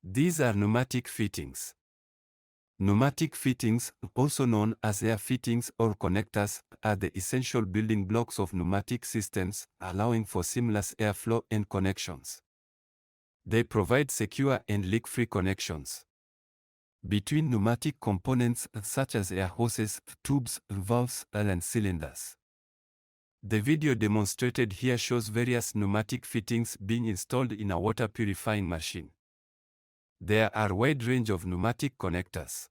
These are pneumatic fittings. Pneumatic fittings, also known as air fittings or connectors, are the essential building blocks of pneumatic systems, allowing for seamless airflow and connections. They provide secure and leak-free connections between pneumatic components such as air hoses, tubes, valves, and cylinders. The video demonstrated here shows various pneumatic fittings being installed in a water purifying machine. There are a wide range of pneumatic connectors.